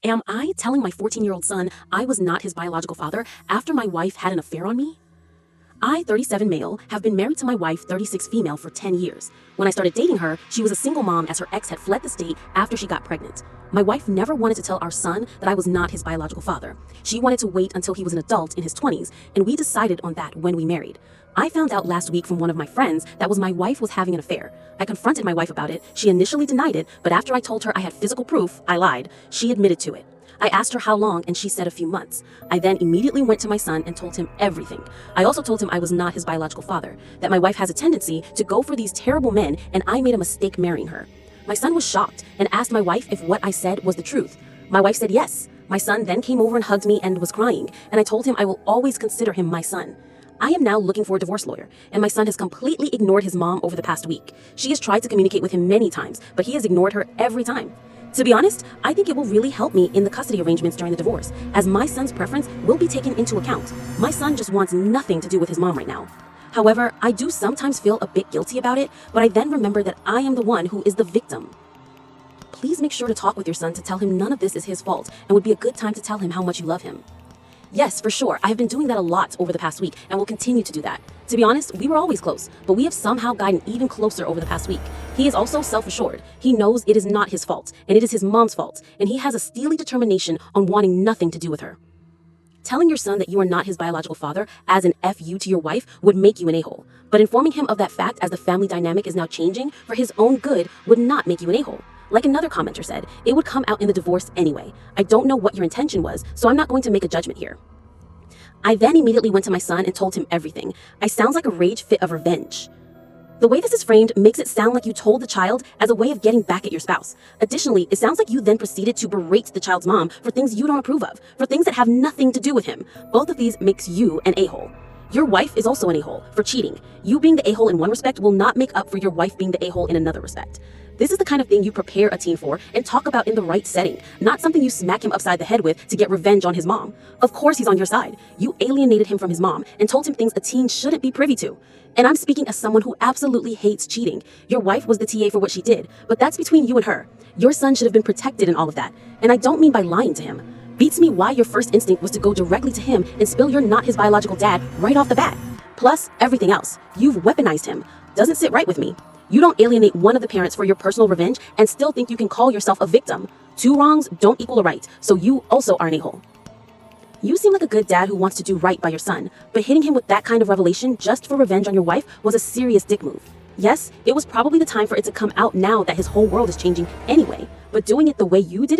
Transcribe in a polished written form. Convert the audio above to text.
Am I telling my 14-year-old son I was not his biological father after my wife had an affair on me? I, 37 male, have been married to my wife, 36 female, for 10 years. When I started dating her, she was a single mom as her ex had fled the state after she got pregnant. My wife never wanted to tell our son that I was not his biological father. She wanted to wait until he was an adult in his 20s, and we decided on that when we married. I found out last week from one of my friends that my wife was having an affair. I confronted my wife about it. She initially denied it, but after I told her I had physical proof, I lied. She admitted to it. I asked her how long, and she said a few months. I then immediately went to my son and told him everything. I also told him I was not his biological father, that my wife has a tendency to go for these terrible men, and I made a mistake marrying her. My son was shocked and asked my wife if what I said was the truth. My wife said yes. My son then came over and hugged me and was crying, and I told him I will always consider him my son. I am now looking for a divorce lawyer, and my son has completely ignored his mom over the past week. She has tried to communicate with him many times, but he has ignored her every time. To be honest, I think it will really help me in the custody arrangements during the divorce, as my son's preference will be taken into account. My son just wants nothing to do with his mom right now. However, I do sometimes feel a bit guilty about it, but I then remember that I am the one who is the victim. Please make sure to talk with your son to tell him none of this is his fault, and would be a good time to tell him how much you love him. Yes, for sure. I have been doing that a lot over the past week and will continue to do that. To be honest, we were always close, but we have somehow gotten even closer over the past week. He is also self-assured. He knows it is not his fault, and it is his mom's fault, and he has a steely determination on wanting nothing to do with her. Telling your son that you are not his biological father as an FU to your wife would make you an a-hole, but informing him of that fact as the family dynamic is now changing for his own good would not make you an a-hole. Like another commenter said, it would come out in the divorce anyway. I don't know what your intention was, so I'm not going to make a judgment here. I then immediately went to my son and told him everything. I sounds like a rage fit of revenge. The way this is framed makes it sound like you told the child as a way of getting back at your spouse. Additionally, it sounds like you then proceeded to berate the child's mom for things you don't approve of, for things that have nothing to do with him. Both of these makes you an a-hole. Your wife is also an a-hole for cheating. You being the a-hole in one respect will not make up for your wife being the a-hole in another respect. This is the kind of thing you prepare a teen for and talk about in the right setting, not something you smack him upside the head with to get revenge on his mom. Of course he's on your side. You alienated him from his mom and told him things a teen shouldn't be privy to. And I'm speaking as someone who absolutely hates cheating. Your wife was the TA for what she did, but that's between you and her. Your son should have been protected in all of that. And I don't mean by lying to him. Beats me why your first instinct was to go directly to him and spill you're not his biological dad right off the bat. Plus, everything else. You've weaponized him. Doesn't sit right with me. You don't alienate one of the parents for your personal revenge and still think you can call yourself a victim. Two wrongs don't equal a right, so you also are an a-hole. You seem like a good dad who wants to do right by your son, but hitting him with that kind of revelation just for revenge on your wife was a serious dick move. Yes, it was probably the time for it to come out now that his whole world is changing anyway, but doing it the way you did it